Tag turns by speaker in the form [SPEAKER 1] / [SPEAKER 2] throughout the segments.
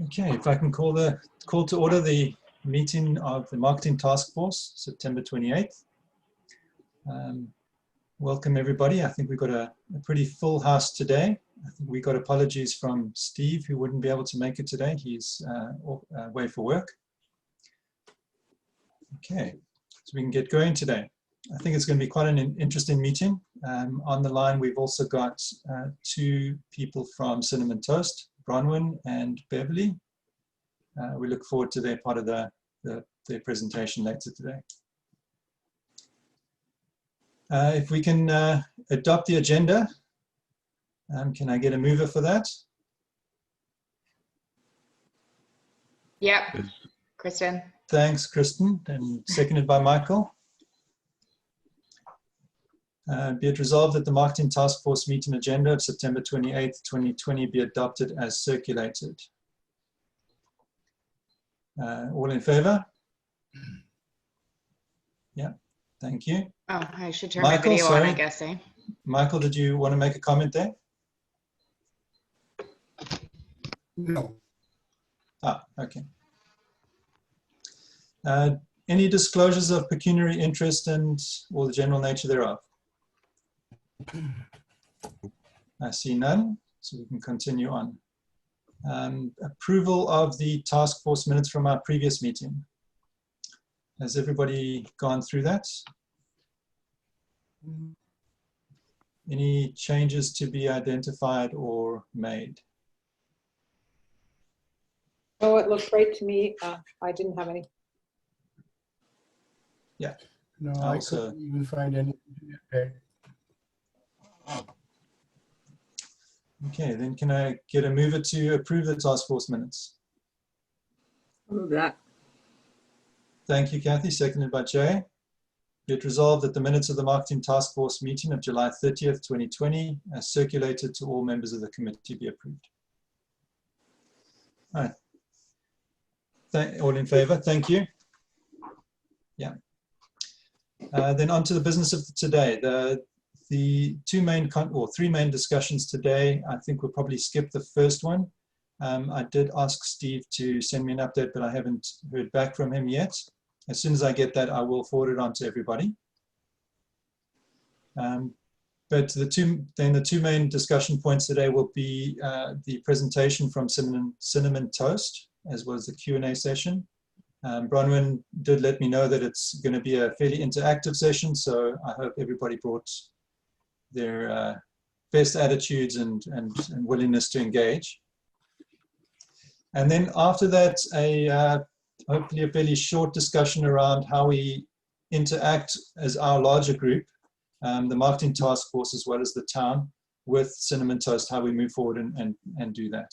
[SPEAKER 1] Okay, if I can call to order the meeting of the Marketing Task Force, September 28th. Welcome everybody. I think we've got a pretty full house today. I think we got apologies from Steve, who wouldn't be able to make it today. He's away for work. Okay, so we can get going today. I think it's going to be quite an interesting meeting. On the line, we've also got two people from Cinnamon Toast, Bronwyn and Beverly. We look forward to their part of their presentation later today. If we can adopt the agenda, can I get a mover for that?
[SPEAKER 2] Yep, Kristen.
[SPEAKER 1] Thanks, Kristen, and seconded by Michael. Be it resolved that the Marketing Task Force meeting agenda of September 28th, 2020 be adopted as circulated. All in favor? Yeah, thank you.
[SPEAKER 2] Oh, I should turn
[SPEAKER 1] Michael,
[SPEAKER 2] my video
[SPEAKER 1] sorry.
[SPEAKER 2] on, I guess, eh?
[SPEAKER 1] Michael, did you want to make a comment there?
[SPEAKER 3] No.
[SPEAKER 1] Ah, okay. Any disclosures of pecuniary interest and or the general nature thereof? I see none, so we can continue on. Approval of the task force minutes from our previous meeting. Has everybody gone through that? Any changes to be identified or made?
[SPEAKER 4] Oh, it looked great to me. I didn't have any.
[SPEAKER 1] Yeah.
[SPEAKER 3] No,
[SPEAKER 1] I
[SPEAKER 3] I couldn't even find anything.
[SPEAKER 1] Okay, then can I get a mover to approve the task force minutes?
[SPEAKER 4] I'll move that.
[SPEAKER 1] Thank you, Kathy. Seconded by Jay. Be it resolved that the minutes of the Marketing Task Force meeting of July 30th, 2020, as circulated to all members of the committee, be approved. All right. All in favor? Thank you. Yeah. Then on to the business of today. The three main discussions today, I think we'll probably skip the first one. I did ask Steve to send me an update, but I haven't heard back from him yet. As soon as I get that, I will forward it on to everybody. But the two main discussion points today will be the presentation from Cinnamon Toast, as well as the Q&A session. Bronwyn did let me know that it's going to be a fairly interactive session, so I hope everybody brought their best attitudes and willingness to engage. And then after that, hopefully a fairly short discussion around how we interact as our larger group, the Marketing Task Force as well as the town, with Cinnamon Toast, how we move forward and do that.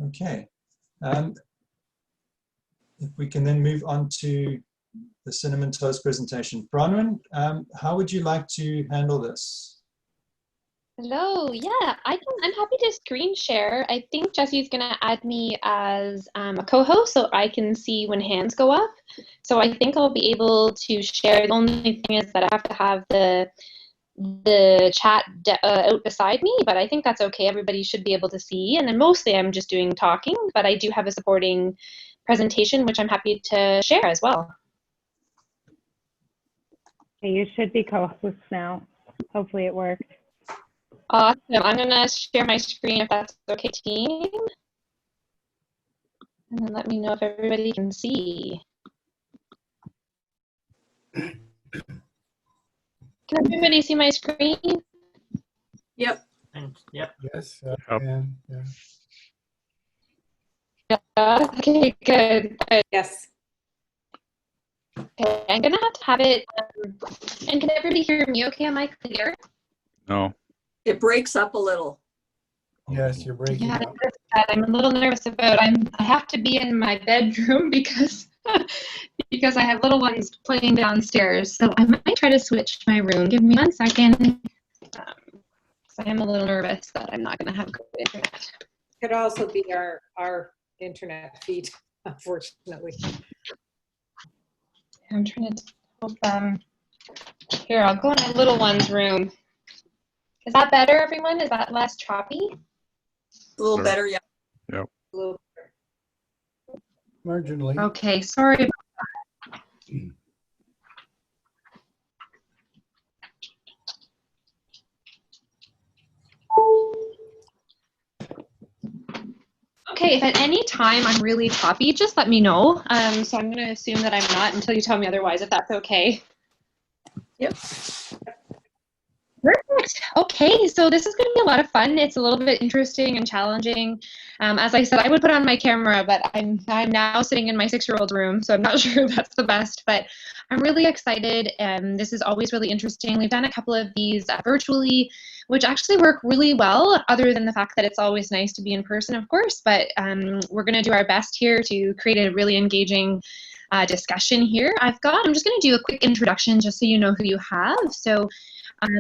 [SPEAKER 1] Okay. If we can then move on to the Cinnamon Toast presentation. Bronwyn, how would you like to handle this?
[SPEAKER 5] Hello, yeah, I'm happy to screen share. I think Jesse's gonna add me as a co-host so I can see when hands go up. So I think I'll be able to share. The only thing is that I have to have the chat out beside me, but I think that's okay. Everybody should be able to see. And then mostly I'm just doing talking, but I do have a supporting presentation, which I'm happy to share as well.
[SPEAKER 6] Okay, you should be co-hosts now. Hopefully it works.
[SPEAKER 5] Awesome. I'm going to share my screen if that's okay, team. And then let me know if everybody can see. Can everybody see my screen?
[SPEAKER 4] Yep.
[SPEAKER 7] Yep.
[SPEAKER 3] Yes.
[SPEAKER 5] Yeah. Okay, good.
[SPEAKER 4] Yes.
[SPEAKER 5] Okay, I'm going to have it. And can everybody hear me okay? Am I clear?
[SPEAKER 7] No.
[SPEAKER 4] It breaks up a little.
[SPEAKER 3] Yes, you're breaking
[SPEAKER 5] Yeah,
[SPEAKER 3] up.
[SPEAKER 5] I'm a little nervous about. I have to be in my bedroom because I have little ones playing downstairs. So I might try to switch my room. Give me 1 second. I am a little nervous that I'm not going to have good internet.
[SPEAKER 4] Could also be our internet feed, unfortunately.
[SPEAKER 5] I'm trying to help them. Here, I'll go in my little one's room. Is that better, everyone? Is that less choppy?
[SPEAKER 7] A little
[SPEAKER 8] There.
[SPEAKER 7] better, yeah.
[SPEAKER 8] Yep.
[SPEAKER 4] A little-
[SPEAKER 3] Marginally.
[SPEAKER 5] Okay, sorry. Okay, if at any time I'm really choppy, just let me know. So I'm going to assume that I'm not until you tell me otherwise, if that's okay.
[SPEAKER 7] Yep.
[SPEAKER 5] Perfect. Okay, so this is going to be a lot of fun. It's a little bit interesting and challenging. As I said, I would put on my camera, but I'm now sitting in my 6-year-old room, so I'm not sure that's the best. But I'm really excited. This is always really interesting. We've done a couple of these virtually, which actually work really well, other than the fact that it's always nice to be in person, of course. But we're going to do our best here to create a really engaging discussion here. I'm just going to do a quick introduction just so you know who you have. So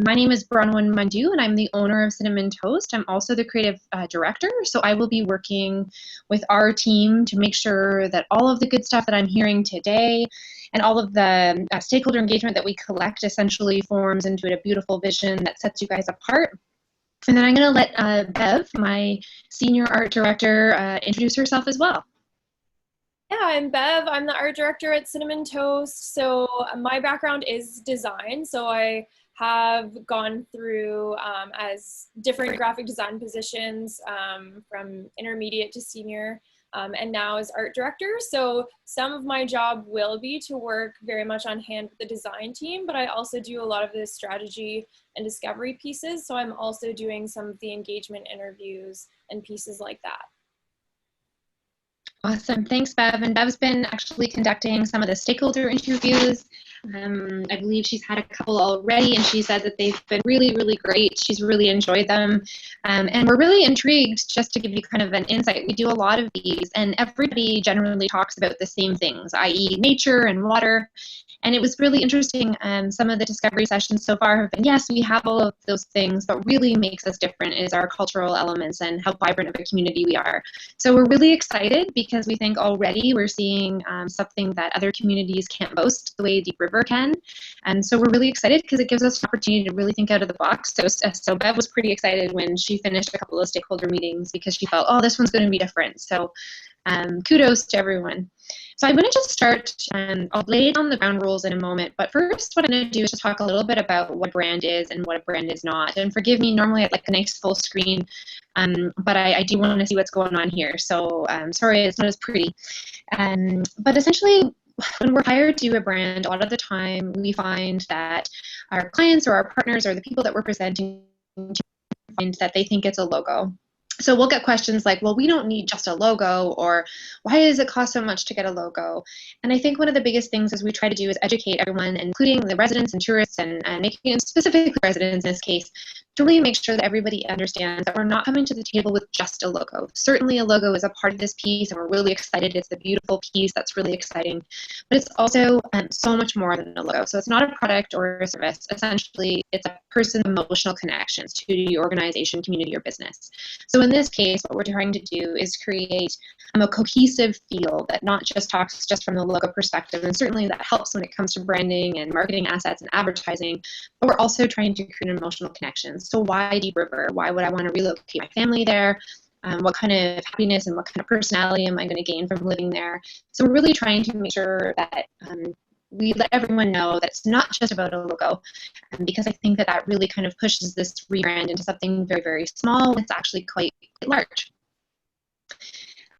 [SPEAKER 5] my name is Bronwyn Mandu, and I'm the owner of Cinnamon Toast. I'm also the creative director, so I will be working with our team to make sure that all of the good stuff that I'm hearing today and all of the stakeholder engagement that we collect essentially forms into a beautiful vision that sets you guys apart. And then I'm going to let Bev, my senior art director, introduce herself as well.
[SPEAKER 9] Yeah, I'm Bev. I'm the art director at Cinnamon Toast. So my background is design. So I have gone through as different graphic design positions from intermediate to senior, and now as art director. So some of my job will be to work very much on hand with the design team, but I also do a lot of the strategy and discovery pieces. So I'm also doing some of the engagement interviews and pieces like that.
[SPEAKER 5] Awesome. Thanks, Bev. And Bev's been actually conducting some of the stakeholder interviews. I believe she's had a couple already, and she said that they've been really, really great. She's really enjoyed them. And we're really intrigued, just to give you kind of an insight. We do a lot of these, and everybody generally talks about the same things, i.e. nature and water. And it was really interesting. Some of the discovery sessions so far have been, yes, we have all of those things, but really makes us different is our cultural elements and how vibrant of a community we are. So we're really excited because we think already we're seeing something that other communities can't boast the way Deep River can. And so we're really excited because it gives us an opportunity to really think out of the box. So Bev was pretty excited when she finished a couple of stakeholder meetings because she felt, oh, this one's going to be different. So kudos to everyone. So I'm going to just start, I'll lay down the ground rules in a moment, but first what I'm going to do is just talk a little bit about what a brand is and what a brand is not. And forgive me, normally I'd like a nice full screen, but I do want to see what's going on here. So sorry, it's not as pretty. But essentially, when we're hired to do a brand, a lot of the time we find that our clients or our partners or the people that we're presenting to find that they think it's a logo. So we'll get questions like, well, we don't need just a logo, or why does it cost so much to get a logo? And I think one of the biggest things is we try to do is educate everyone, including the residents and tourists, and making it specifically residents in this case, to really make sure that everybody understands that we're not coming to the table with just a logo. Certainly a logo is a part of this piece, and we're really excited. It's a beautiful piece that's really exciting, but it's also so much more than a logo. So it's not a product or a service. Essentially, it's a person's emotional connections to the organization, community, or business. So in this case, what we're trying to do is create a cohesive feel that not just talks just from the logo perspective, and certainly that helps when it comes to branding and marketing assets and advertising, but we're also trying to create an emotional connection. So why Deep River? Why would I want to relocate my family there? What kind of happiness and what kind of personality am I going to gain from living there? So we're really trying to make sure that we let everyone know that it's not just about a logo, because I think that that really kind of pushes this rebrand into something very, very small. It's actually quite large.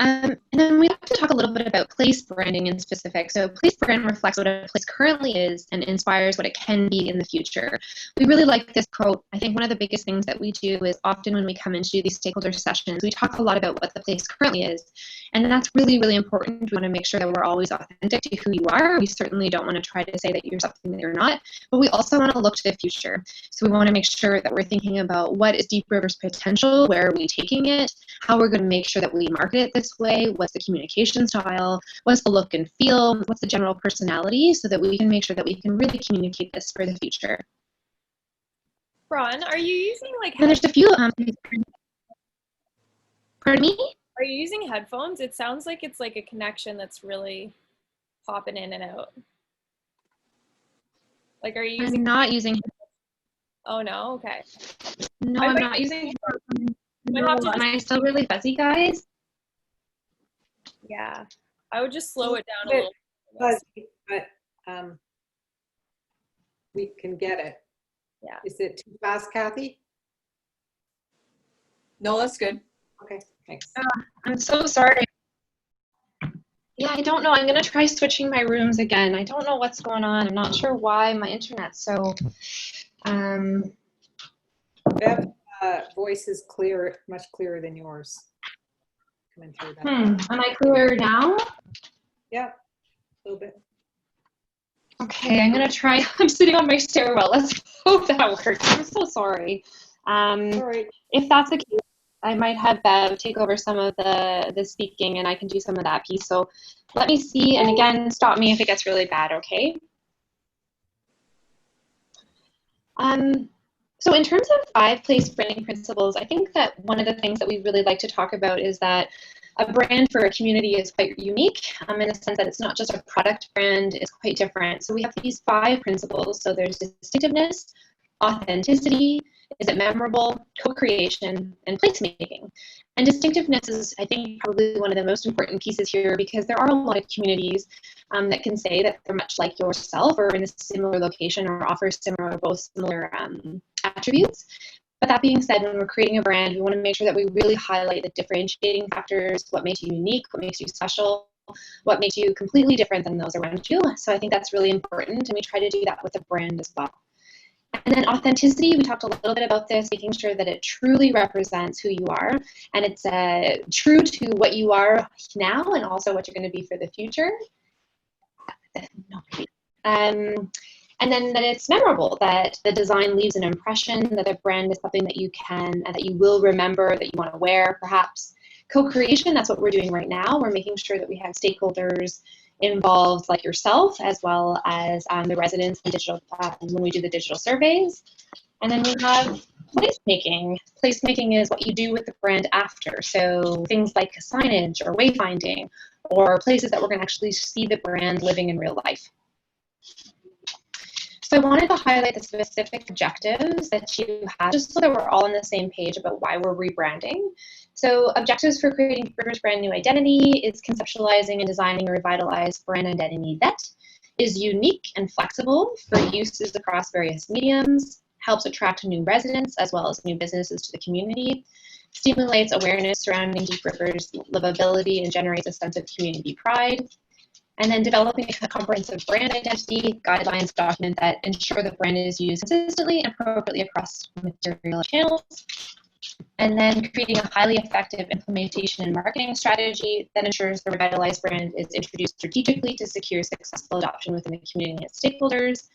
[SPEAKER 5] And then we have to talk a little bit about place branding in specific. So place brand reflects what a place currently is and inspires what it can be in the future. We really like this quote. I think one of the biggest things that we do is often when we come in to do these stakeholder sessions, we talk a lot about what the place currently is. And that's really, really important. We want to make sure that we're always authentic to who you are. We certainly don't want to try to say that you're something that you're not, but we also want to look to the future. So we want to make sure that we're thinking about what is Deep River's potential, where are we taking it, how we're going to make sure that we market it this way, what's the communication style, what's the look and feel, what's the general personality, so that we can make sure that we can really communicate this for the future.
[SPEAKER 9] Ron, are you using like
[SPEAKER 5] And there's a few, pardon me?
[SPEAKER 9] Are you using headphones? It sounds like it's like a connection that's really popping in and out. Like, are you using?
[SPEAKER 5] I'm not using.
[SPEAKER 9] Oh no, okay.
[SPEAKER 5] No, I'm not using.
[SPEAKER 9] might have to
[SPEAKER 5] Am I still really fuzzy, guys?
[SPEAKER 9] yeah. I would just slow it down a little.
[SPEAKER 4] Fuzzy, but we can get it.
[SPEAKER 9] Yeah.
[SPEAKER 4] Is it too fast, Kathy?
[SPEAKER 7] No, that's good.
[SPEAKER 4] Okay, thanks.
[SPEAKER 5] I'm so sorry. Yeah, I don't know. I'm going to try switching my rooms again. I don't know what's going on. I'm not sure why my internet's so...
[SPEAKER 4] Bev's voice is clear, much clearer than yours. Coming through that.
[SPEAKER 5] Am I clearer now?
[SPEAKER 4] Yeah, a little bit.
[SPEAKER 5] Okay, I'm going to try. I'm sitting on my stairwell. Let's hope that works. I'm so sorry.
[SPEAKER 4] All right.
[SPEAKER 5] If that's the case, I might have Bev take over some of the speaking, and I can do some of that piece. So let me see, and again, stop me if it gets really bad, okay? So in terms of 5-place branding principles, I think that one of the things that we really like to talk about is that a brand for a community is quite unique in the sense that it's not just a product brand, it's quite different. So we have these 5 principles. So there's distinctiveness, authenticity, is it memorable, co-creation, and placemaking. And distinctiveness is, I think, probably one of the most important pieces here because there are a lot of communities that can say that they're much like yourself or in a similar location or offer similar attributes. But that being said, when we're creating a brand, we want to make sure that we really highlight the differentiating factors, what makes you unique, what makes you special, what makes you completely different than those around you. So I think that's really important, and we try to do that with the brand as well. And then authenticity, we talked a little bit about this, making sure that it truly represents who you are, and it's true to what you are now and also what you're going to be for the future. And then that it's memorable, that the design leaves an impression, that the brand is something that you can, that you will remember, that you want to wear, perhaps. Co-creation, that's what we're doing right now. We're making sure that we have stakeholders involved like yourself, as well as the residents and digital when we do the digital surveys. And then we have placemaking. Placemaking is what you do with the brand after. So things like signage or wayfinding or places that we're going to actually see the brand living in real life. So I wanted to highlight the specific objectives that you have, just so that we're all on the same page about why we're rebranding. So objectives for creating Deep River's brand new identity is conceptualizing and designing a revitalized brand identity that is unique and flexible for uses across various mediums, helps attract new residents as well as new businesses to the community, stimulates awareness surrounding Deep River's livability and generates a sense of community pride. And then developing a comprehensive brand identity guidelines document that ensure the brand is used consistently and appropriately across material channels. And then creating a highly effective implementation and marketing strategy that ensures the revitalized brand is introduced strategically to secure successful adoption within the community and stakeholders,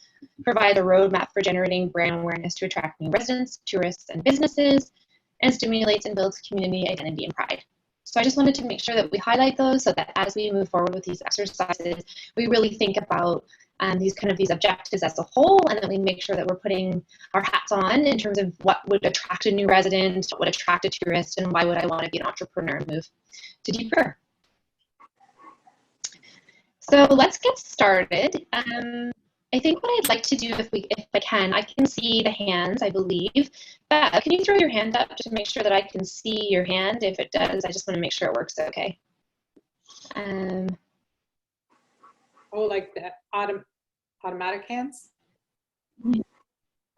[SPEAKER 5] provide a roadmap for generating brand awareness to attract new residents, tourists, and businesses, and stimulates and builds community identity and pride. So I just wanted to make sure that we highlight those so that as we move forward with these exercises, we really think about these objectives as a whole, and that we make sure that we're putting our hats on in terms of what would attract a new resident, what would attract a tourist, and why would I want to be an entrepreneur and move to Deep River. So let's get started. I think what I'd like to do, if I can see the hands, I believe. But can you throw your hand up just to make sure that I can see your hand? If it does, I just want to make sure it works okay.
[SPEAKER 4] Oh, like the automatic hands?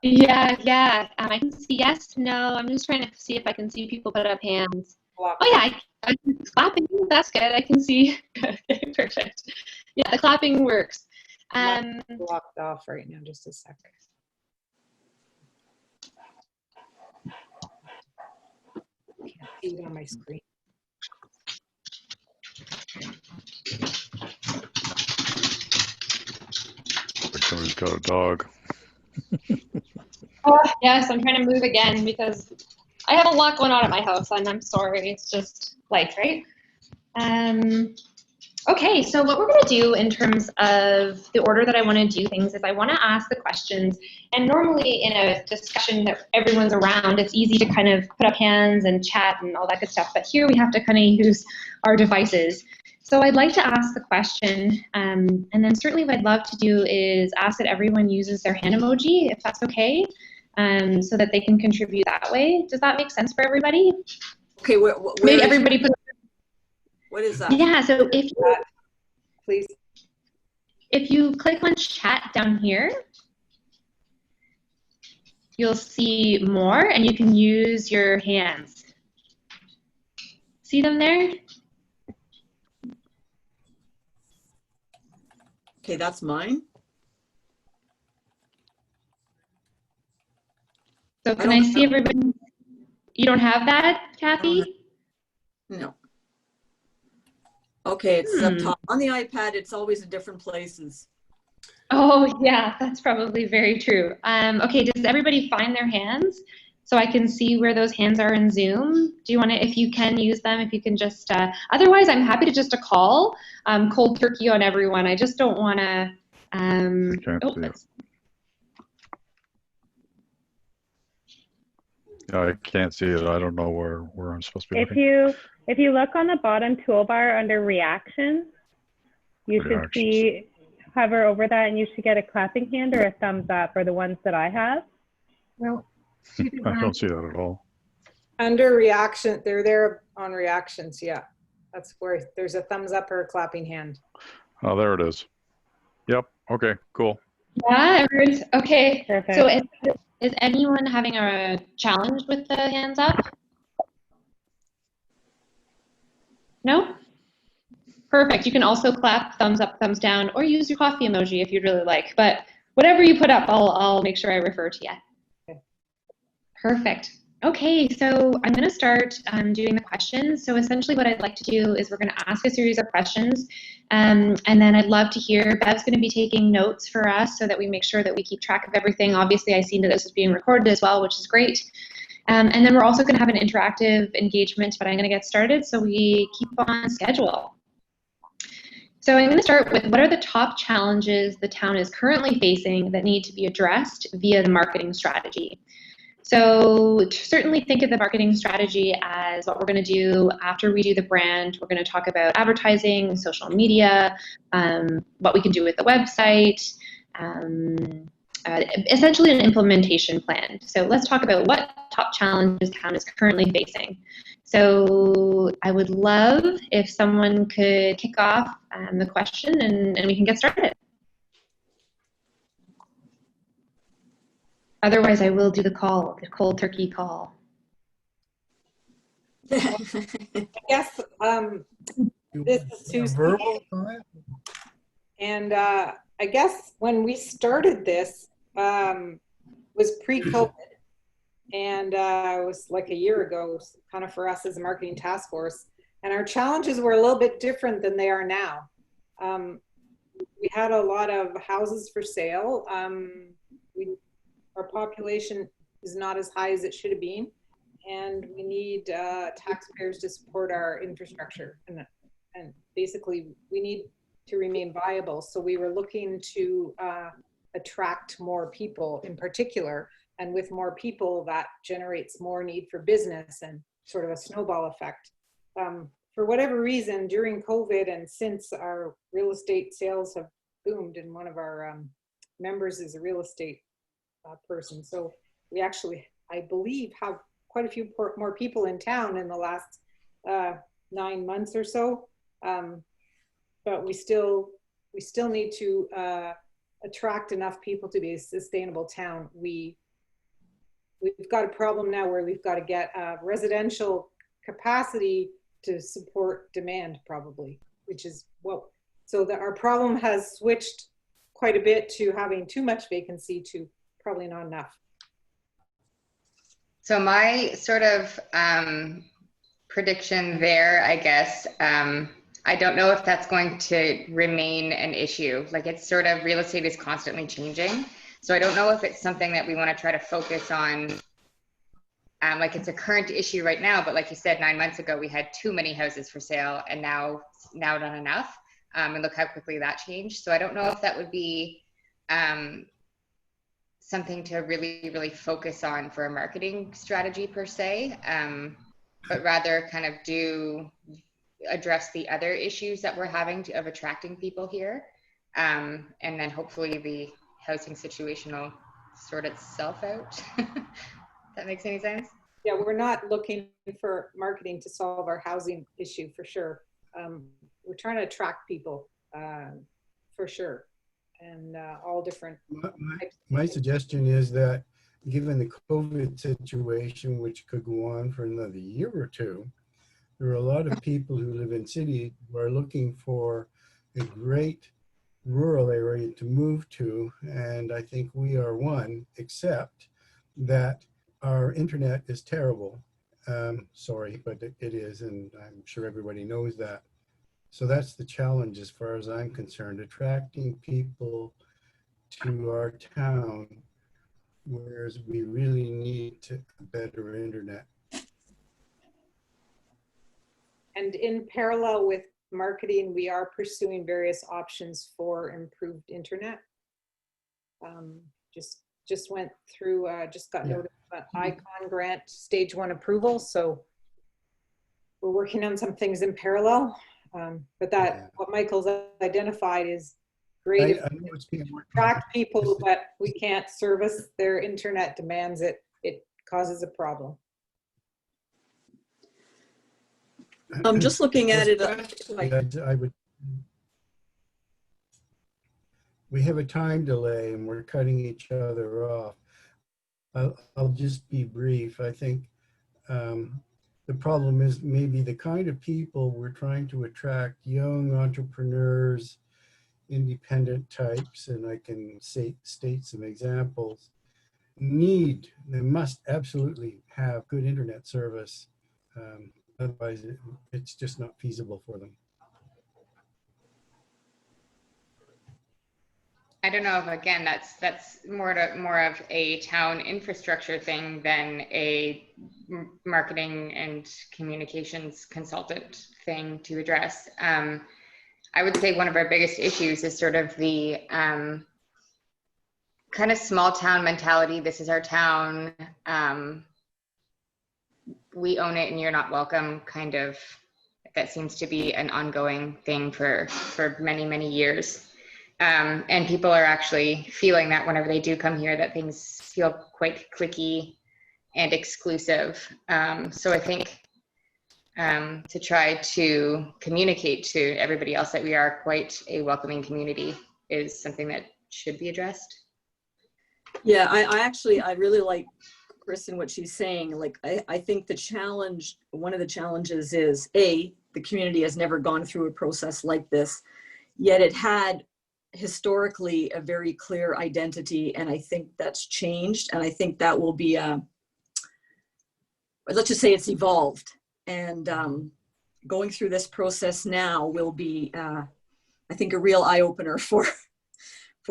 [SPEAKER 5] Yeah. I can see yes, no. I'm just trying to see if I can see people put up hands. Oh yeah, I'm clapping. That's good. I can see. Okay, perfect. Yeah, the clapping works.
[SPEAKER 4] Blocked off right now, just a sec. Can't see it on my screen.
[SPEAKER 8] Somebody's got a dog.
[SPEAKER 5] Yes, I'm trying to move again because I have a lot going on at my house, and I'm sorry. It's just life, right? Okay, so what we're going to do in terms of the order that I want to do things is I want to ask the questions, and normally in a discussion that everyone's around, it's easy to kind of put up hands and chat and all that good stuff, but here we have to kind of use our devices. So I'd like to ask the question, and then certainly what I'd love to do is ask that everyone uses their hand emoji, if that's okay. so that they can contribute that way. Does that make sense for everybody?
[SPEAKER 7] Okay,
[SPEAKER 5] Maybe everybody put.
[SPEAKER 7] What is that?
[SPEAKER 5] Yeah, so
[SPEAKER 4] Please.
[SPEAKER 5] if you click on chat down here, you'll see more and you can use your hands. See them there?
[SPEAKER 7] Okay, that's mine.
[SPEAKER 5] So can I see everybody? You don't have that, Kathy?
[SPEAKER 7] No. Okay, it's up top. On the iPad, it's always in different places.
[SPEAKER 5] Oh, yeah, that's probably very true. Okay, does everybody find their hands so I can see where those hands are in Zoom? Do you want to, if you can use them, if you can just, otherwise I'm happy to just call cold turkey on everyone. I just don't want to,
[SPEAKER 8] I can't see it. I don't know where I'm supposed to be looking.
[SPEAKER 6] If you look on the bottom toolbar under reactions, you should see, hover over that and you should get a clapping hand or a thumbs up for the ones that I have.
[SPEAKER 4] Well,
[SPEAKER 8] I don't see that at all.
[SPEAKER 4] under reaction, they're there on reactions. Yeah, that's where there's a thumbs up or a clapping hand.
[SPEAKER 8] Oh, there it is. Yep. Okay, cool.
[SPEAKER 5] Yeah, everyone's, okay.
[SPEAKER 6] Perfect.
[SPEAKER 5] So is anyone having a challenge with the hands up? No? Perfect. You can also clap, thumbs up, thumbs down, or use your coffee emoji if you'd really like. But whatever you put up, I'll make sure I refer to you.
[SPEAKER 4] Okay.
[SPEAKER 5] Perfect. Okay, so I'm going to start doing the questions. So essentially what I'd like to do is we're going to ask a series of questions, and then I'd love to hear, Bev's going to be taking notes for us so that we make sure that we keep track of everything. Obviously, I see that this is being recorded as well, which is great. And then we're also going to have an interactive engagement, but I'm going to get started so we keep on schedule. So I'm going to start with what are the top challenges the town is currently facing that need to be addressed via the marketing strategy. So certainly think of the marketing strategy as what we're going to do after we do the brand. We're going to talk about advertising, social media, what we can do with the website, essentially an implementation plan. So let's talk about what top challenges town is currently facing. So I would love if someone could kick off the question and we can get started. Otherwise, I will do the call, the cold turkey call.
[SPEAKER 4] I guess this is Susan.
[SPEAKER 3] Verbal comment?
[SPEAKER 4] And I guess when we started this was pre-COVID, and it was like a year ago, kind of for us as a marketing task force. And our challenges were a little bit different than they are now. We had a lot of houses for sale. Our population is not as high as it should have been, and we need taxpayers to support our infrastructure. And basically, we need to remain viable. So we were looking to attract more people in particular, and with more people, that generates more need for business and sort of a snowball effect. For whatever reason, during COVID and since our real estate sales have boomed, and one of our members is a real estate person. So we actually, I believe, have quite a few more people in town in the last 9 months or so. But we still need to attract enough people to be a sustainable town. We've got a problem now where we've got to get residential capacity to support demand, probably, which is so that our problem has switched quite a bit to having too much vacancy to probably not enough.
[SPEAKER 2] So my sort of prediction there, I guess, I don't know if that's going to remain an issue. Like, it's sort of, real estate is constantly changing. So I don't know if it's something that we want to try to focus on. Like, it's a current issue right now, but like you said, 9 months ago, we had too many houses for sale, and now not enough. And look how quickly that changed. So I don't know if that would be something to really focus on for a marketing strategy per se, but rather kind of address the other issues that we're having of attracting people here. And then hopefully the housing situation will sort itself out. That makes any sense?
[SPEAKER 4] Yeah, we're not looking for marketing to solve our housing issue for sure. We're trying to attract people for sure, and all different types.
[SPEAKER 3] My suggestion is that given the COVID situation, which could go on for another year or two, there are a lot of people who live in cities who are looking for a great rural area to move to, and I think we are one, except that our internet is terrible. Sorry, but it is, and I'm sure everybody knows that. So that's the challenge as far as I'm concerned, attracting people to our town, whereas we really need a better internet.
[SPEAKER 4] And in parallel with marketing, we are pursuing various options for improved internet. Just went through, just got notice of an ICON grant stage 1 approval. So we're working on some things in parallel. But that what Michael's identified is great. If we attract people, but we can't service their internet demands, it causes a problem.
[SPEAKER 7] I'm just looking at it.
[SPEAKER 3] We have a time delay and we're cutting each other off. I'll just be brief. I think the problem is maybe the kind of people we're trying to attract, young entrepreneurs, independent types, and I can state some examples, they must absolutely have good internet service. Otherwise, it's just not feasible for them.
[SPEAKER 2] I don't know if, again, that's more of a town infrastructure thing than a marketing and communications consultant thing to address. I would say one of our biggest issues is sort of the kind of small town mentality. This is our town. We own it and you're not welcome kind of. That seems to be an ongoing thing for many, many years. And people are actually feeling that whenever they do come here, that things feel quite cliquey and exclusive. So I think to try to communicate to everybody else that we are quite a welcoming community is something that should be addressed.
[SPEAKER 7] Yeah, I really like Kristen, what she's saying. Like, I think one of the challenges is, the community has never gone through a process like this, yet it had historically a very clear identity, and I think that's changed, and I think that will be let's just say it's evolved, and going through this process now will be I think a real eye-opener for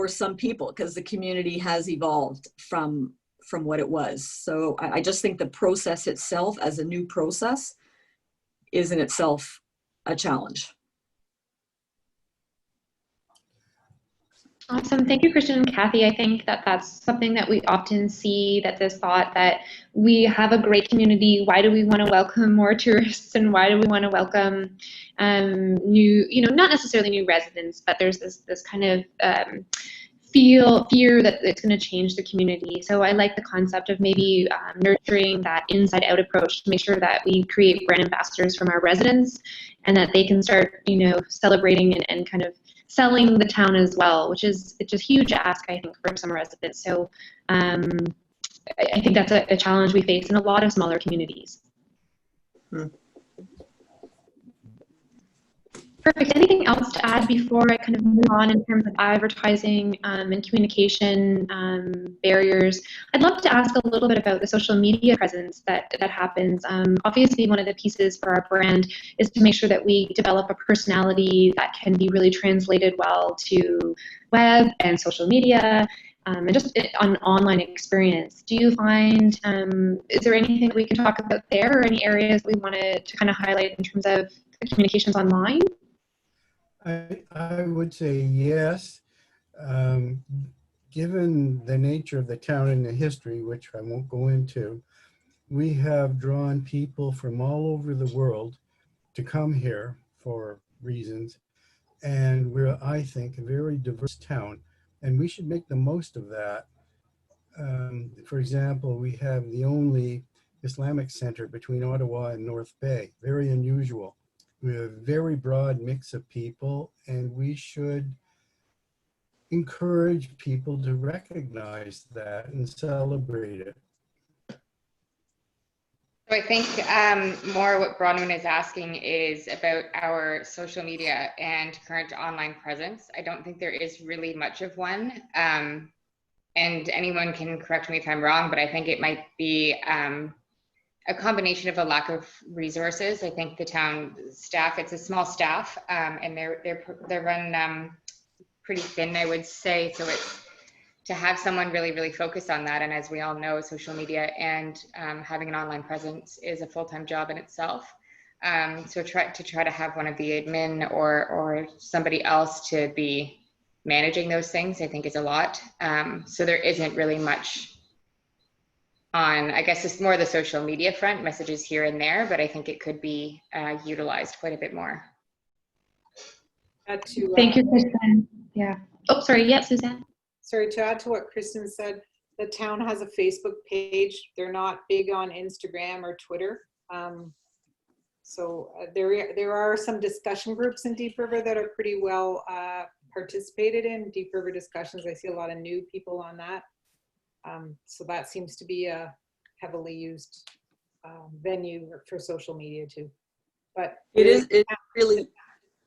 [SPEAKER 7] some people, because the community has evolved from what it was. So I just think the process itself as a new process is in itself a challenge.
[SPEAKER 5] Awesome. Thank you, Christian and Kathy. I think that that's something that we often see, that this thought that we have a great community. Why do we want to welcome more tourists, and why do we want to welcome new, not necessarily new residents, but there's this kind of fear that it's going to change the community. So I like the concept of maybe nurturing that inside out approach to make sure that we create brand ambassadors from our residents, and that they can start, celebrating and kind of selling the town as well, which is a huge ask, I think, for some residents. So I think that's a challenge we face in a lot of smaller communities. Perfect. Anything else to add before I kind of move on in terms of advertising and communication barriers? I'd love to ask a little bit about the social media presence that happens. Obviously, one of the pieces for our brand is to make sure that we develop a personality that can be really translated well to web and social media, and just an online experience. Do you find, is there anything that we can talk about there, or any areas we wanted to kind of highlight in terms of communications online?
[SPEAKER 3] I would say yes. Given the nature of the town and the history, which I won't go into, we have drawn people from all over the world to come here for reasons. And we're, I think, a very diverse town, and we should make the most of that. For example, we have the only Islamic center between Ottawa and North Bay. Very unusual. We have a very broad mix of people, and we should encourage people to recognize that and celebrate it.
[SPEAKER 2] So I think more what Bronwyn is asking is about our social media and current online presence. I don't think there is really much of one. And anyone can correct me if I'm wrong, but I think it might be a combination of a lack of resources. I think the town staff, it's a small staff, and they're run pretty thin, I would say. So it's to have someone really focus on that. And as we all know, social media and having an online presence is a full-time job in itself. So try to have one of the admin or somebody else to be managing those things, I think is a lot. So there isn't really much on, I guess it's more the social media front, messages here and there, but I think it could be utilized quite a bit more.
[SPEAKER 5] Thank you, Kristen. Yeah. Oh, sorry. Yeah, Suzanne.
[SPEAKER 4] Sorry, to add to what Kristen said, the town has a Facebook page. They're not big on Instagram or Twitter. So there are some discussion groups in Deep River that are pretty well participated in. Deep River discussions, I see a lot of new people on that. So that seems to be a heavily used venue for social media too. But
[SPEAKER 7] it's really,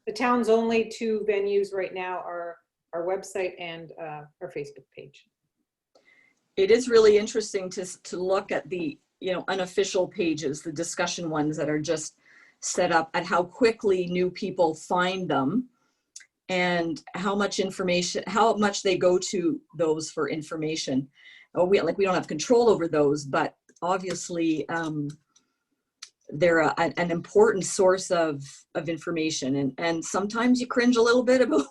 [SPEAKER 4] the town's only two venues right now are our website and our Facebook page.
[SPEAKER 7] It is really interesting to look at the unofficial pages, the discussion ones that are just set up, and how quickly new people find them, and how much information, how much they go to those for information. We don't have control over those, but obviously they're an important source of information, and sometimes you cringe a little bit about